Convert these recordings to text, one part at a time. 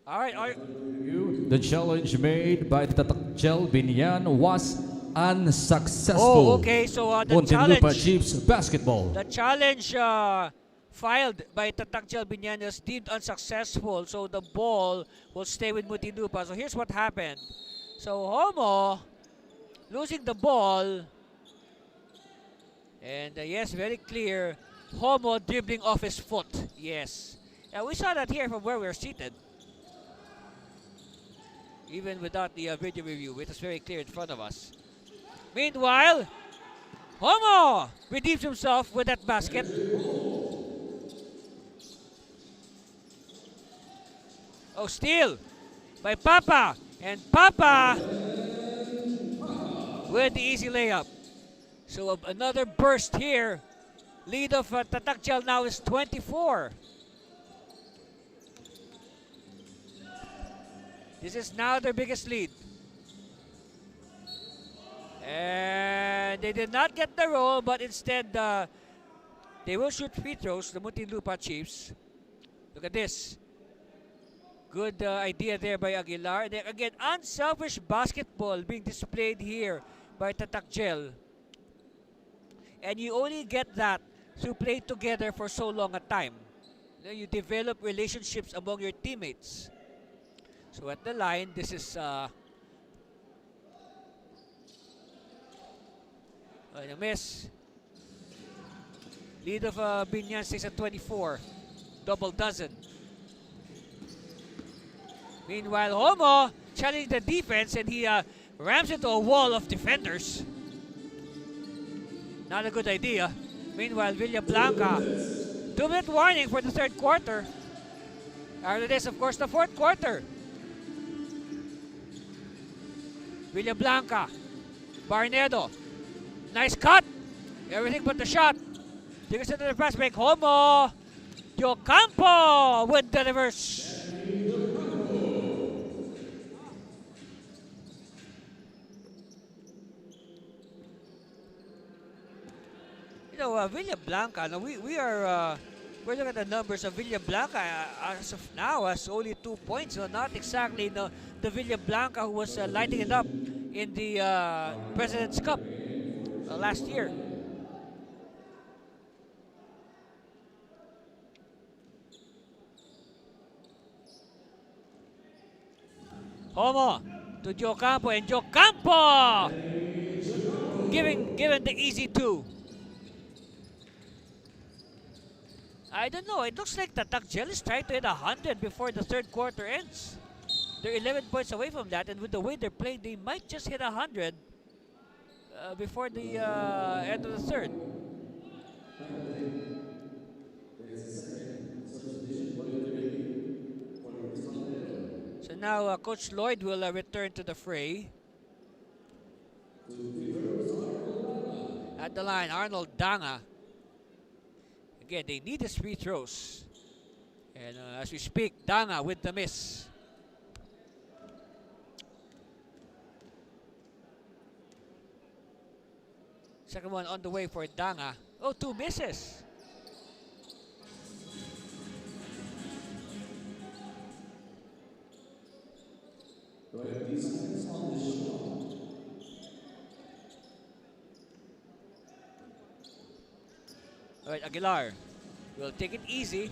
All right. The challenge made by Tatak Biñan was unsuccessful. Oh, okay. So the Muntinlupa challenge, Chiefs basketball. the challenge filed by Tatak Biñan is deemed unsuccessful. So the ball will stay with Muntinlupa. So here's what happened. So Homo losing the ball. And yes, very clear. Homo dribbling off his foot. Yes. And we saw that here from where we're seated. Even without the video review, it was very clear in front of us. Meanwhile, Homo redeems himself with that basket. Oh, steal by Papa. And Papa with the easy layup. So another burst here. Lead of Tatak now is 24. This is now their biggest lead. And they did not get the roll, but instead they will shoot free throws, the Muntinlupa Chiefs. Look at this. Good idea there by Aguilar. And then again, unselfish basketball being displayed here by Tatak. And you only get that through playing together for so long a time. You develop relationships among your teammates. So at the line, this is a miss. Lead of Biñan 6 at 24. Double dozen. Meanwhile, Homo challenging the defense and he rams into a wall of defenders. Not a good idea. Meanwhile, Villablanca. 2-minute warning for the third quarter. After this, of course, the fourth quarter. Villablanca. Barnedo. Nice cut. Everything but the shot. Takes it to the pass break. Homo. Yocampo with the reverse. You know, Villablanca, we're looking at the numbers of Villablanca as of now has only 2 points. So not exactly the Villablanca who was lighting it up in the President's Cup last year. Homo to Yocampo, and Yocampo given the easy two. I don't know. It looks like Tatak is trying to hit 100 before the third quarter ends. They're 11 points away from that, and with the way they're playing, they might just hit 100 before the end of the third. So now Coach Lloyd will return to the fray. At the line, Arnold Danga. Again, they need his free throws. And as we speak, Danga with the miss. Second one on the way for Danga. Oh, 2 misses. All right, Aguilar will take it easy.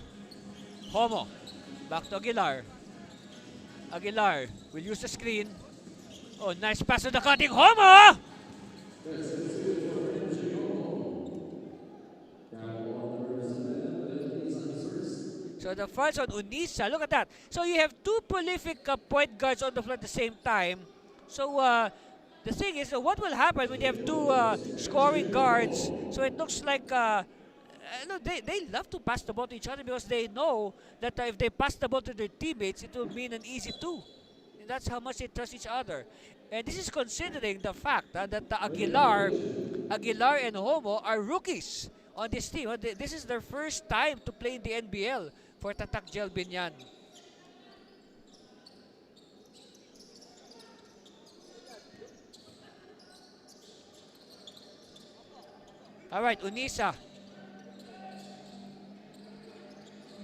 Homo, back to Aguilar. Aguilar will use the screen. Oh, nice pass to the cutting Homo! So the fouls on Unisa, look at that. So you have 2 prolific point guards on the floor at the same time. So the thing is, what will happen when you have 2 scoring guards? So it looks like no, they love to pass the ball to each other because they know that if they pass the ball to their teammates, it will mean an easy 2. And that's how much they trust each other. And this is considering the fact that Aguilar and Homo are rookies on this team. This is their first time to play in the NBL for Tatak Biñan. All right, Unisa.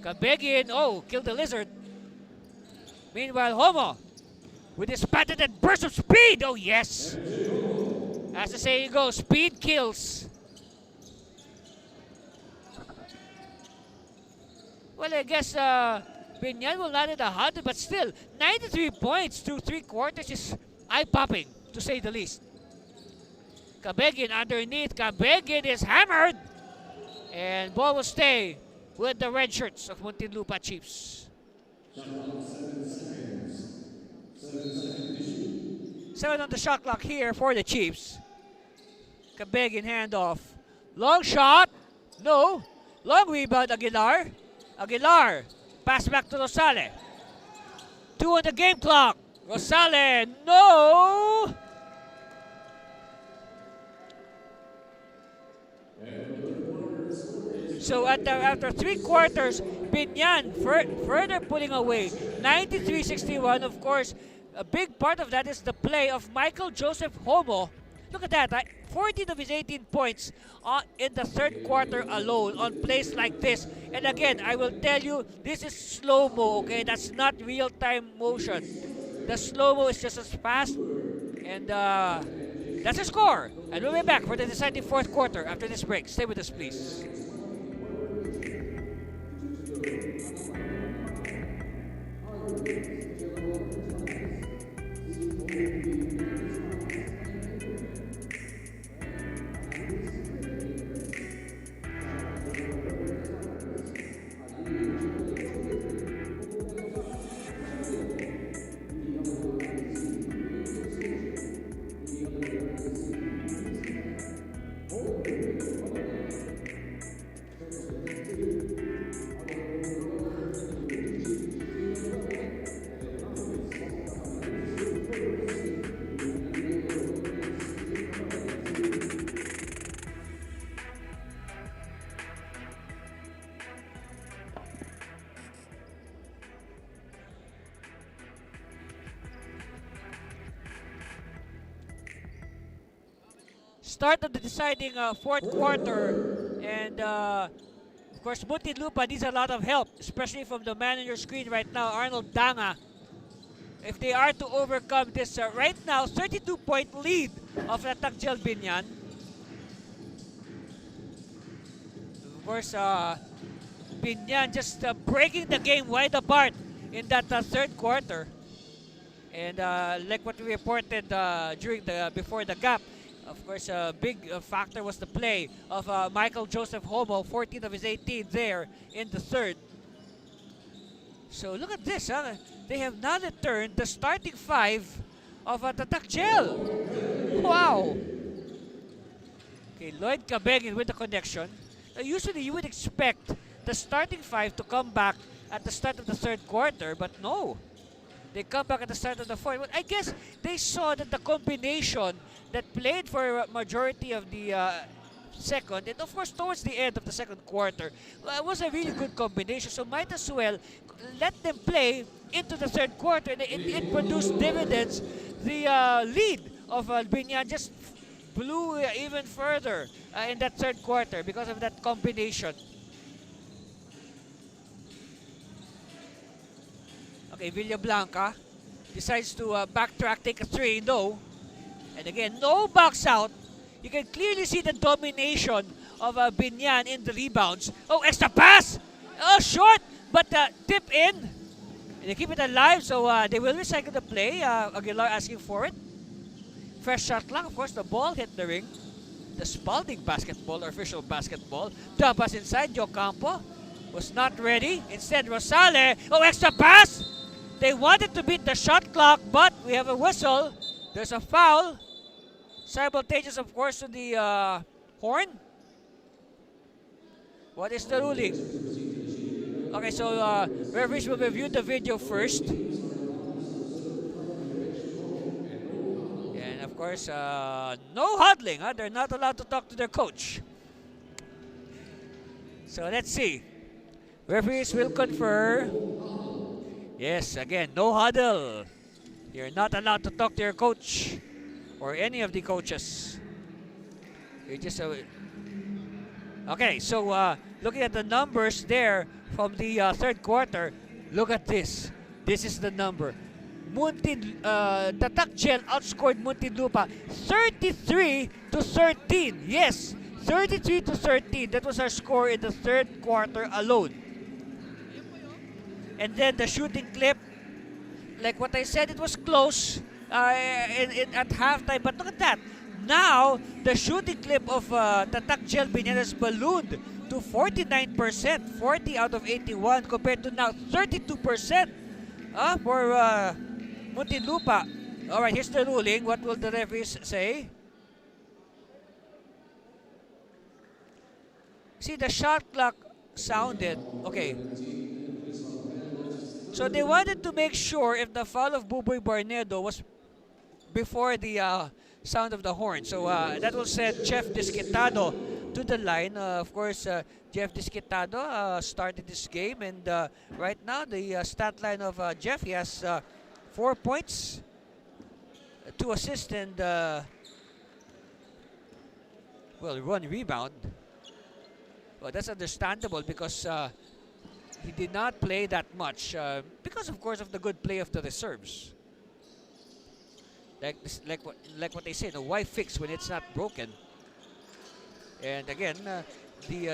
Kabegin, oh, kill the lizard. Meanwhile, Homo with his patented burst of speed. Oh, yes. As the saying goes, speed kills. Well, I guess Biñan will not hit 100, but still, 93 points through 3 quarters is eye-popping, to say the least. Cabegin underneath. Cabegin is hammered. And ball will stay with the red shirts of Muntinlupa Chiefs. 7 on the shot clock here for the Chiefs. Cabegin handoff. Long shot. No. Long rebound, Aguilar. Aguilar. Pass back to Rosale. 2 on the game clock. Rosale. No. So after 3 quarters, Biñan further pulling away. 93-61. Of course, a big part of that is the play of Michael Joseph Homo. Look at that. 14 of his 18 points in the 3rd quarter alone on plays like this. And again, I will tell you, this is slow-mo, okay? That's not real-time motion. The slow-mo is just as fast. And that's a score. And we'll be back for the deciding 4th quarter after this break. Stay with us, please. Start of the deciding 4th quarter, and of course Muntinlupa needs a lot of help, especially from the man on your screen right now, Arnold Danga. If they are to overcome this right now 32-point lead of Tatak Biñan. Of course, Biñan just breaking the game wide apart in that 3rd quarter, and like what we reported before the gap. Of course, a big factor was the play of Michael Joseph Homo, 14 of his 18 there in the 3rd. So look at this, they have now returned the starting 5 of Tatak. Wow! Okay, Lloyd Cabegin with the connection. Usually you would expect the starting 5 to come back at the start of the 3rd quarter, but no. They come back at the start of the 4th. Well, I guess they saw that the combination that played for a majority of the 2nd, and of course towards the end of the 2nd quarter, was a really good combination. So might as well let them play into the 3rd quarter, and it produced dividends. The lead of Biñan just blew even further in that 3rd quarter because of that combination. Okay, Villablanca decides to backtrack, take a 3, no. And again, no box out. You can clearly see the domination of Biñan in the rebounds. Oh, extra pass! Oh, short, but tip in. And they keep it alive, so they will recycle the play. Aguilar asking for it. Fresh shot clock, of course, the ball hit the ring. The Spalding basketball, or official basketball. Dump pass inside, Jocampo was not ready. Instead, Rosale. Oh, extra pass! They wanted to beat the shot clock, but we have a whistle. There's a foul. Simultaneous, of course, to the horn. What is the ruling? Okay, so referees will review the video first. And of course, no huddling. They're not allowed to talk to their coach. So let's see. Referees will confer. Yes, again, no huddle. You're not allowed to talk to your coach or any of the coaches. You just okay. So looking at the numbers there from the 3rd quarter, look at this. This is the number. Tatak Gel outscored Muntinlupa 33-13. Yes, 33-13. That was our score in the third quarter alone. And then the shooting clip, like what I said, it was close at halftime. But look at that. Now, the shooting clip of Tatak Gel Biñan has ballooned to 49%, 40 out of 81, compared to now 32% for Muntinlupa. Alright, here's the ruling. What will the referees say? See, the shot clock sounded. Okay. So they wanted to make sure if the foul of Buboy Barnedo was before the sound of the horn. So that will send Jeff Disquitado to the line. Of course, Jeff Disquitado started this game, and right now the stat line of Jeff, he has 4 points, 2 assists, and 1 rebound. Well, that's understandable because he did not play that much because, of course, of the good play of the reserves. Like what they say, why fix when it's not broken? And again,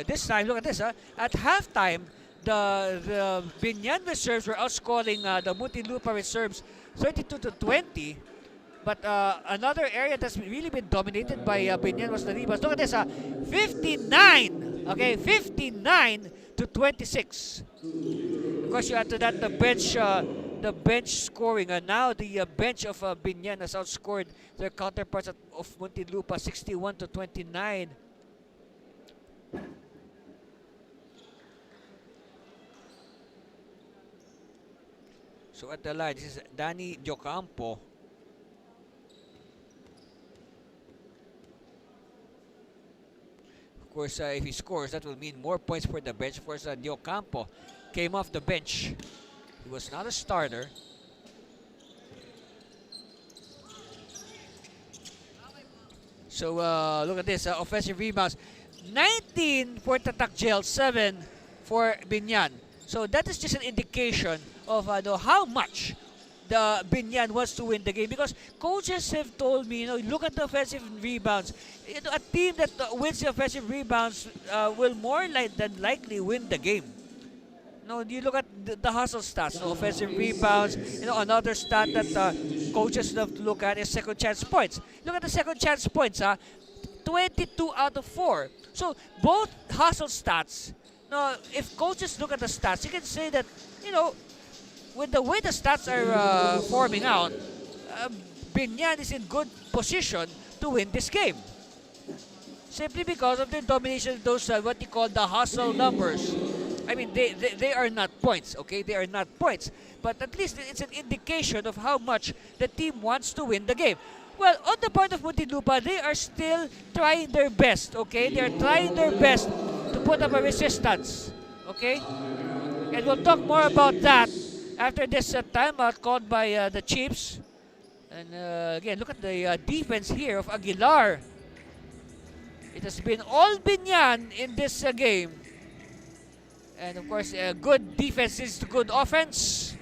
this time, look at this. At halftime, the Biñan reserves were outscoring the Muntinlupa reserves 32-20. But another area that's really been dominated by Biñan was the rebounds. Look at this, 59. Okay, 59-26. Of course, you add to that the bench scoring. And now the bench of Biñan has outscored their counterparts of Muntinlupa 61-29. So at the line, this is Danny Diocampo. Of course, if he scores, that will mean more points for the bench. Of course, Diocampo came off the bench. He was not a starter. So look at this, offensive rebounds. 19 for Tatak Gel, 7 for Biñan. So that is just an indication of how much the Biñan wants to win the game, because coaches have told me, look at the offensive rebounds. A team that wins the offensive rebounds will more than likely win the game. You look at the hustle stats, offensive rebounds. Another stat that coaches love to look at is second chance points. Look at the second chance points, 22 out of 4. So both hustle stats. If coaches look at the stats, you can say that, with the way the stats are forming out, Biñan is in good position to win this game. Simply because of their domination of those, what you call the hustle numbers. I mean, they are not points, okay? They are not points. But at least it's an indication of how much the team wants to win the game. Well, on the part of Muntinlupa, they are still trying their best, okay? They are trying their best to put up a resistance, okay? And we'll talk more about that after this timeout called by the Chiefs. And again, look at the defense here of Aguilar. It has been all Biñan in this game. And of course, good defense is good offense.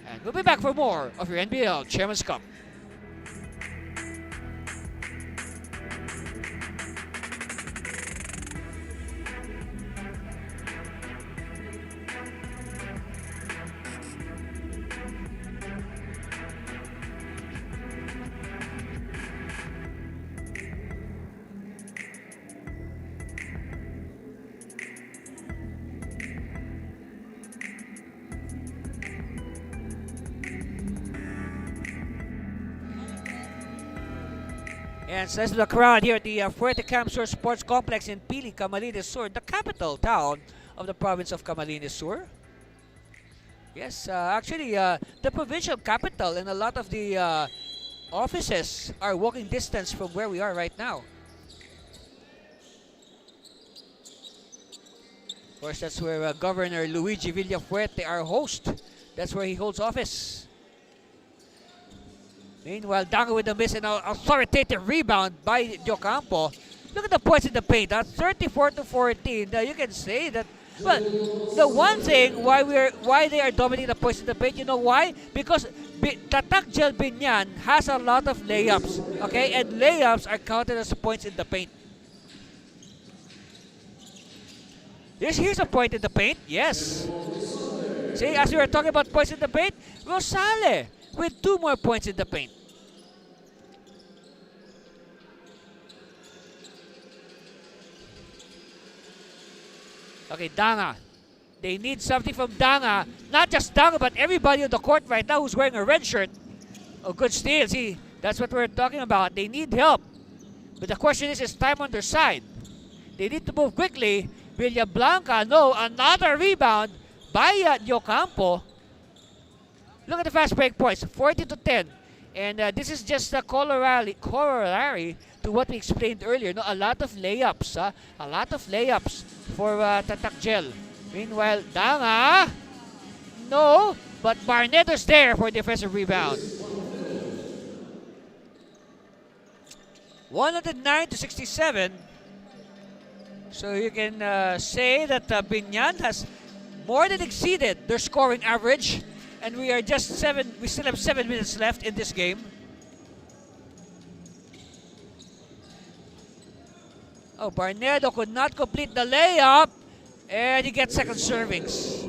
And we'll be back for more of your NBL Chairman's Cup. And says to the crowd here at the Fuerte Camsur Sports Complex in Pili, Camarines Sur, the capital town of the province of Camarines Sur. Yes, actually, the provincial capital, and a lot of the offices are walking distance from where we are right now. Of course, that's where Governor Luigi Villafuerte, our host, that's where he holds office. Meanwhile, Dango with the miss and an authoritative rebound by Diocampo. Look at the points in the paint, 34-14. You can say that Well, the one thing why they are dominating the points in the paint, you know why? Because Tatak Gel Biñan has a lot of layups, okay, and layups are counted as points in the paint. Here's a point in the paint, yes. See, as we were talking about points in the paint, Rosale with 2 more points in the paint. Okay, Danga. They need something from Danga. Not just Danga, but everybody on the court right now who's wearing a red shirt. Oh, good steal. See, that's what we're talking about. They need help. But the question is time on their side? They need to move quickly. Villablanca, no. Another rebound by Diocampo. Look at the fast break points. 40-10. And this is just a corollary to what we explained earlier. No, a lot of layups. A lot of layups for Tatak Gel. Meanwhile, Danga. No, but Barneto's there for defensive rebound. 109-67. So you can say that Biñan has more than exceeded their scoring average. And we still have 7 minutes left in this game. Oh, Barnedo could not complete the layup. And he gets second servings.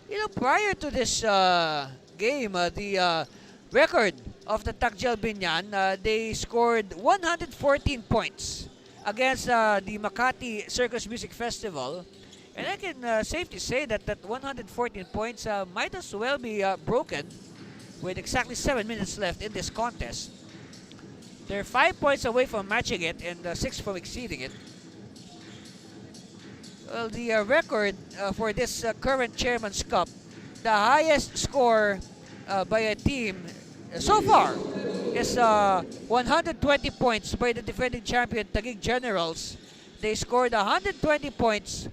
You know, prior to this game, the record of the Tatak Biñan, they scored 114 points against the Makati Circus Music Festival. And I can safely say that 114 points might as well be broken with exactly 7 minutes left in this contest. They're 5 points away from matching it and 6 from exceeding it. Well, the record for this current Chairman's Cup, the highest score by a team so far is 120 points by the defending champion Taguig Generals. They scored 120 points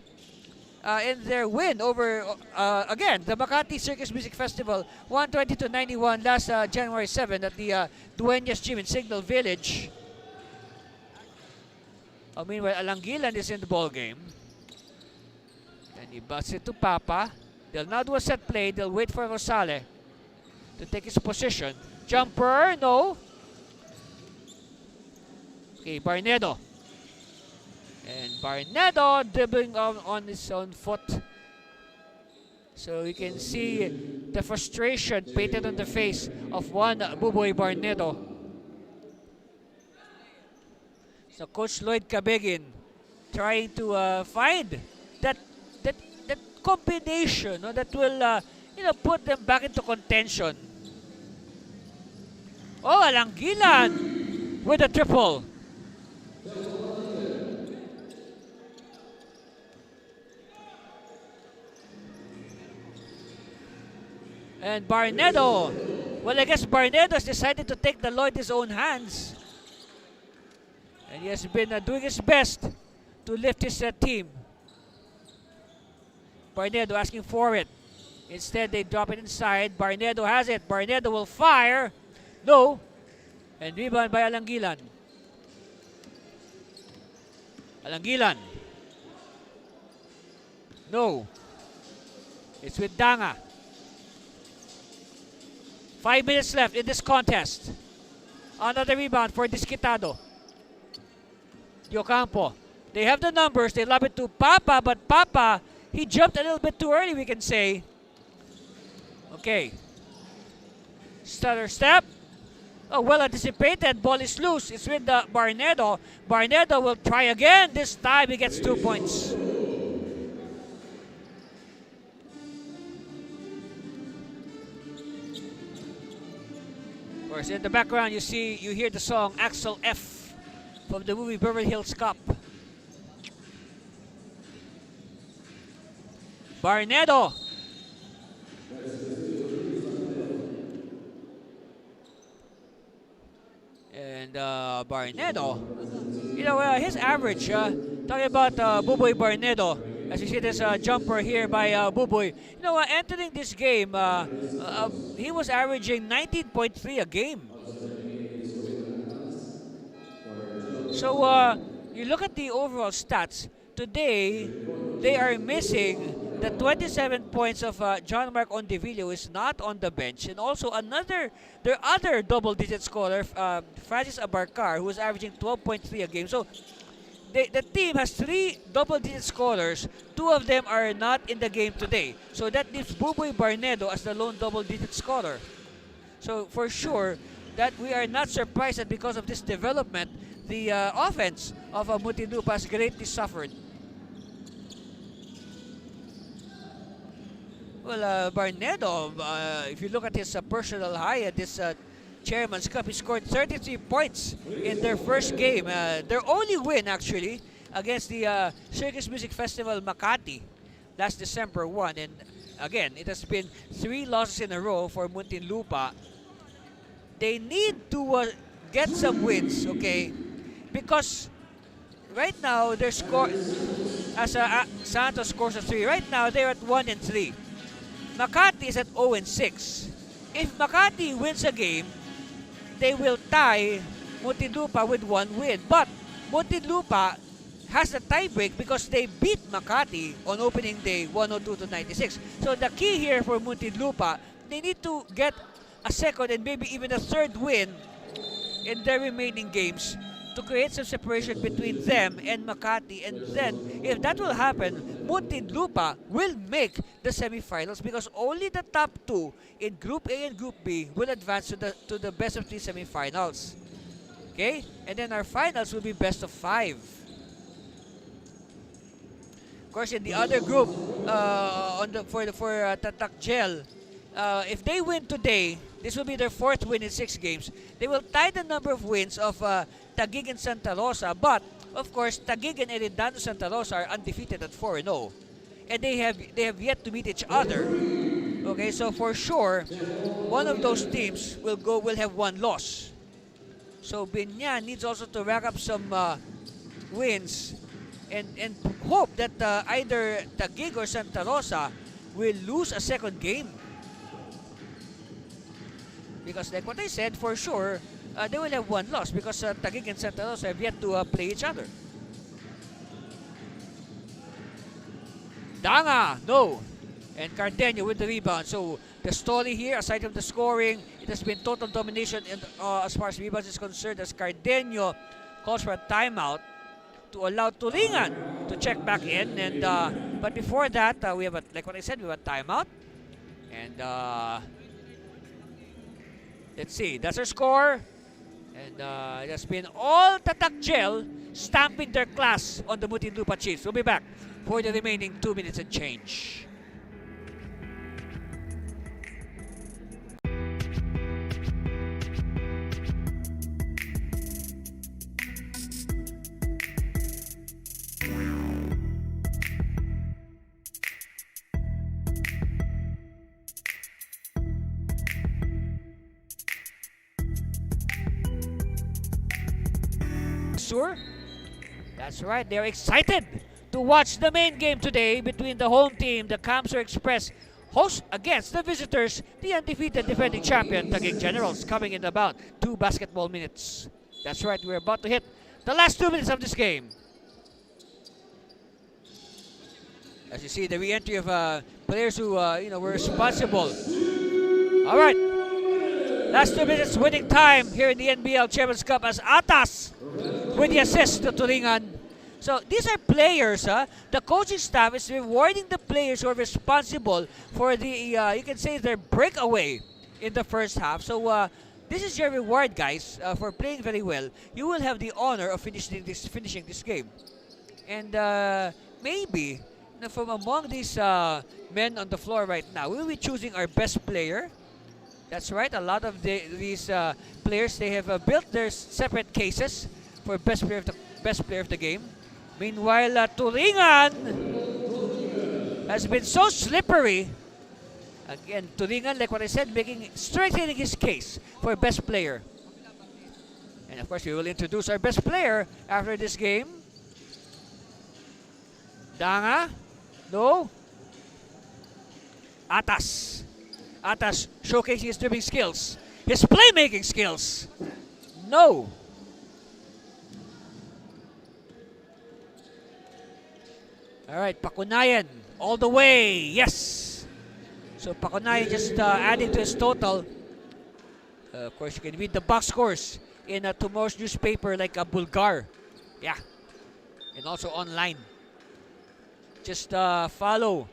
in their win over, again, the Makati Circus Music Festival, 120-91 last January 7 at the Dueñas Gym in Signal Village. Meanwhile, Alangilan is in the ball game. And he busts it to Papa. They'll now do a set play. They'll wait for Rosale to take his position. Jumper, no. Okay, Barnedo. And Barnedo dribbling on his own foot. So you can see the frustration painted on the face of one Buboy Barnedo. So Coach Lloyd Cabegin trying to find that combination that will put them back into contention. Oh, Alangilan with a triple. And Barnedo. Well, I guess Barnedo has decided to take the law in his own hands. And he has been doing his best to lift his team. Barnedo asking for it. Instead, they drop it inside. Barnedo has it. Barnedo will fire. No. And rebound by Alangilan. Alangilan. No. It's with Danga. 5 minutes left in this contest. Another rebound for Disquitado. Diocampo. They have the numbers. They lob it to Papa, but Papa, he jumped a little bit too early, we can say. Okay. Stutter step. Oh, well anticipated. Ball is loose. It's with the Barnedo. Barnedo will try again. This time he gets 2 points. Of course, in the background you hear the song Axel F from the movie Beverly Hills Cop. Barnedo. And Barnedo, his average, talking about Buboy Barnedo, as you see this jumper here by Buboy. Entering this game, he was averaging 19.3 a game. So you look at the overall stats, today they are missing the 27 points of John Mark Ondevilla, who is not on the bench, and also their other double-digit scorer, Francis Abarcar, who is averaging 12.3 a game. So the team has 3 double-digit scorers. 2 of them are not in the game today. So that leaves Buboy Barnedo as the lone double-digit scorer. So for sure, that we are not surprised that because of this development, the offense of Muntinlupa has greatly suffered. Well, Barnedo, if you look at his personal high at this Chairman's Cup, he scored 33 points in their first game. Their only win, actually, against the Circus Music Festival Makati last December 1. And again, it has been 3 losses in a row for Muntinlupa. They need to get some wins, okay? Because right now, their score, as Santos scores a 3, right now they're at 1-3. Makati is at 0-6. If Makati wins a game, they will tie Muntinlupa with 1 win. But Muntinlupa has the tiebreak because they beat Makati on opening day 102-96. So the key here for Muntinlupa, they need to get a second and maybe even a third win in their remaining games to create some separation between them and Makati. And then, if that will happen, Muntinlupa will make the semifinals because only the top 2 in Group A and Group B will advance to the best of 3 semifinals. Okay? And then our finals will be best of 5. Of course, in the other group, for Tatak Gel, if they win today, this will be their 4th win in 6 games. They will tie the number of wins of Taguig and Santa Rosa. But, of course, Taguig and Erindano Santa Rosa are undefeated at 4-0. And they have yet to meet each other. Okay, so for sure, one of those teams will have 1 loss. So Biñan needs also to rack up some wins and hope that either Taguig or Santa Rosa will lose a second game. Because like what I said, for sure, they will have 1 loss because Taguig and Santa Rosa have yet to play each other. Danga, no. And Cardenio with the rebound. So the story here, aside from the scoring, it has been total domination as far as rebounds is concerned, as Cardenio calls for a timeout to allow Turingan to check back in. And but before that, we have like what I said, we have a timeout. And let's see, that's our score. And it has been all Tatak Gel stamping their class on the Muntinlupa Chiefs. We'll be back for the remaining 2 minutes and change. Sure, that's right. They're excited to watch the main game today between the home team, the Camsur Express, host against the visitors, the undefeated defending champion, Taguig Generals, coming in about 2 basketball minutes. That's right. We're about to hit the last 2 minutes of this game. As you see, the re-entry of players who were responsible. All right. Last 2 minutes, winning time here in the NBL Chairman's Cup as Atas with the assist to Turingan. So these are players, the coaching staff is rewarding the players who are responsible for the, you can say, their breakaway in the first half. So this is your reward, guys, for playing very well. You will have the honor of finishing this game. And maybe from among these men on the floor right now, we'll be choosing our best player. That's right. A lot of these players, they have built their separate cases for best player of the game. Meanwhile, Turingan has been so slippery. Again, Turingan, like what I said, strengthening his case for best player. And of course, we will introduce our best player after this game. Danga, no. Atas showcasing his dribbling skills, his playmaking skills. No. All right, Pakunayan all the way. Yes. So Pakunayan just adding to his total. Of course, you can read the box scores in tomorrow's newspaper like a Bulgar. Yeah. And also online. Just follow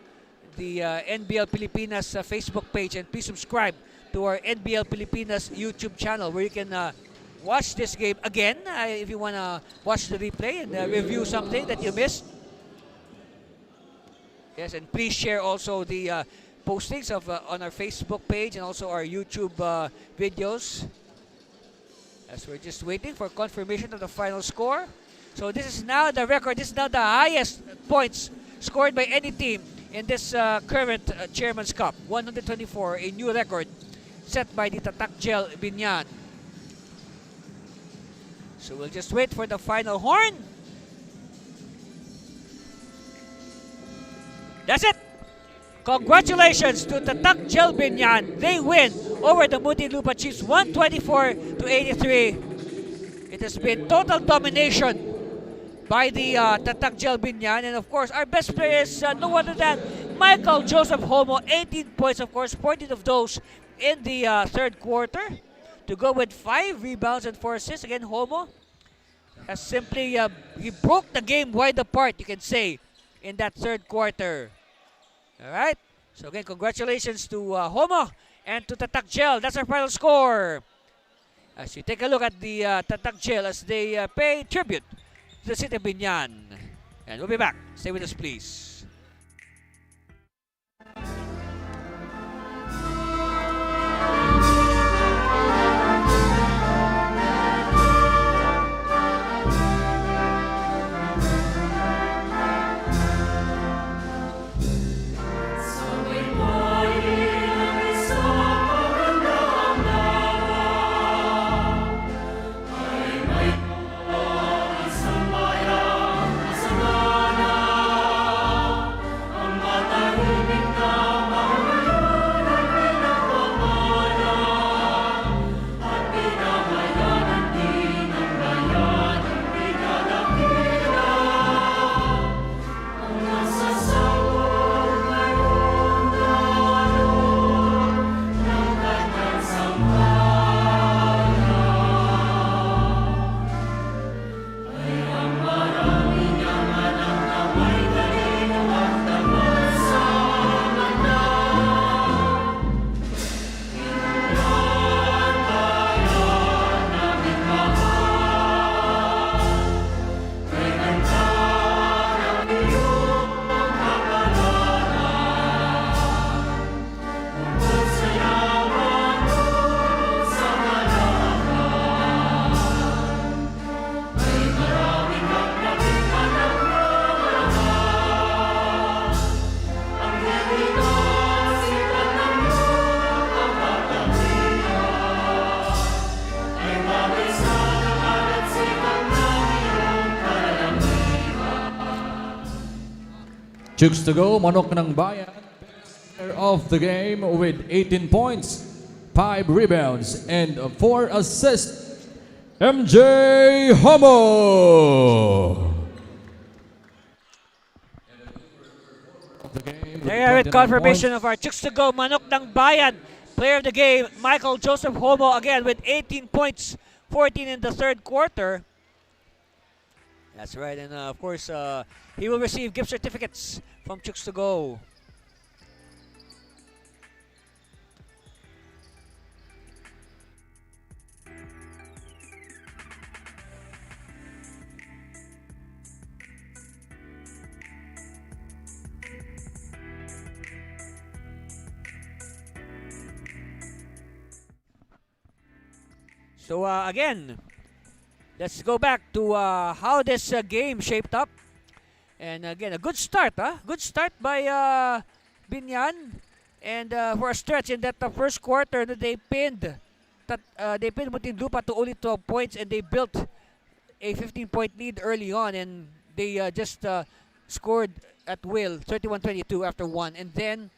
the NBL Pilipinas Facebook page and please subscribe to our NBL Pilipinas YouTube channel where you can watch this game again if you want to watch the replay and review something that you missed. Yes, and please share also the postings of on our Facebook page and also our YouTube videos. As we're just waiting for confirmation of the final score. So this is now the record. This is now the highest points scored by any team in this current Chairman's Cup. 124, a new record set by the Tatak Gel Biñan. So we'll just wait for the final horn. That's it. Congratulations to Tatak Gel Biñan. They win over the Muntinlupa Chiefs 124-83. It has been total domination by the Tatak Gel Biñan. And of course, our best player is no other than Michael Joseph Homo. 18 points, of course, 14 of those in the third quarter. To go with 5 rebounds and 4 assists. Again, Homo has simply, he broke the game wide apart, you can say, in that third quarter. Alright, so again, congratulations to Homo and to Tatak Gel. That's our final score. As you take a look at the Tatak Gel as they pay tribute to the city of Biñan. And we'll be back. Stay with us, please. Chooks to go, Manok ng Bayan, player of the game with 18 points, 5 rebounds, and 4 assists, MJ Homo. There with confirmation of our Chooks to go, Manok ng Bayan, player of the game, Michael Joseph Homo, again with 18 points, 14 in the third quarter. That's right, and of course, he will receive gift certificates from Chooks to go. So again, let's go back to how this game shaped up. And again, a good start, Good start by Biñan. And for a stretch in that first quarter, they pinned Muntinlupa to only 12 points, and they built a 15-point lead early on, and they just scored at will, 31-22 after 1. And then,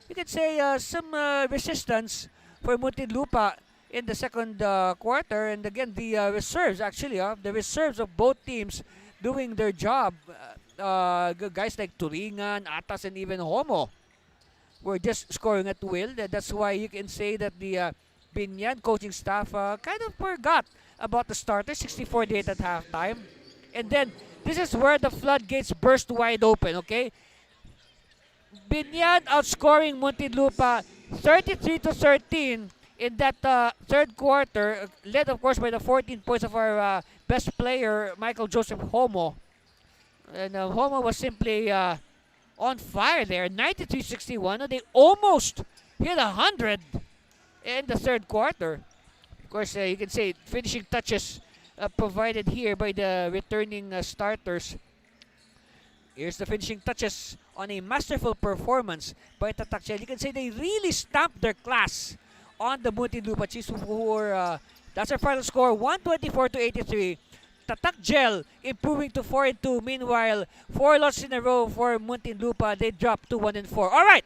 you could say some resistance for Muntinlupa in the second quarter. And again, the reserves, actually, the reserves of both teams doing their job. guys like Turingan, Atas, and even Homo were just scoring at will. That's why you can say that the Biñan coaching staff kind of forgot about the starters, 64-8 at halftime. And then, this is where the floodgates burst wide open, okay? Biñan outscoring Muntinlupa 33-13 in that third quarter, led of course by the 14 points of our best player, Michael Joseph Homo. And Homo was simply on fire there, 93-61. They almost hit 100 in the third quarter. Of course, you can say finishing touches provided here by the returning starters. Here's the finishing touches on a masterful performance by Tatak. You can say they really stamped their class on the Muntinlupa Chiefs, who were, that's our final score, 124-83. Tatak Gel improving to 4-2. Meanwhile, 4 losses in a row for Muntinlupa. They dropped to 1-4. All right,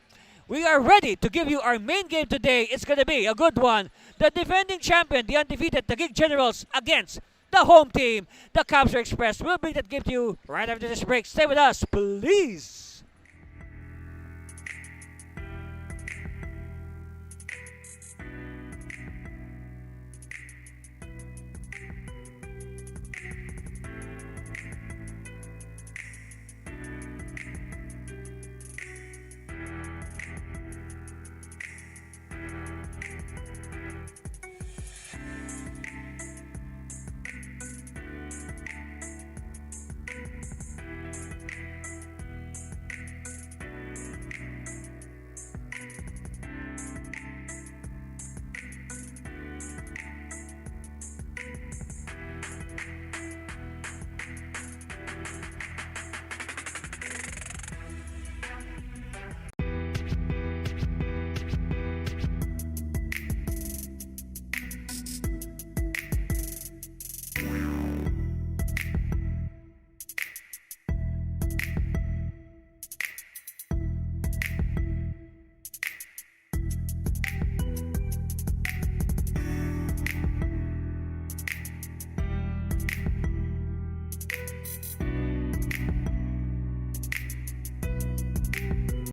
we are ready to give you our main game today. It's going to be a good one. The defending champion, the undefeated Taguig Generals, against the home team, the Capsule Express. We'll bring that game to you right after this break. Stay with us, please.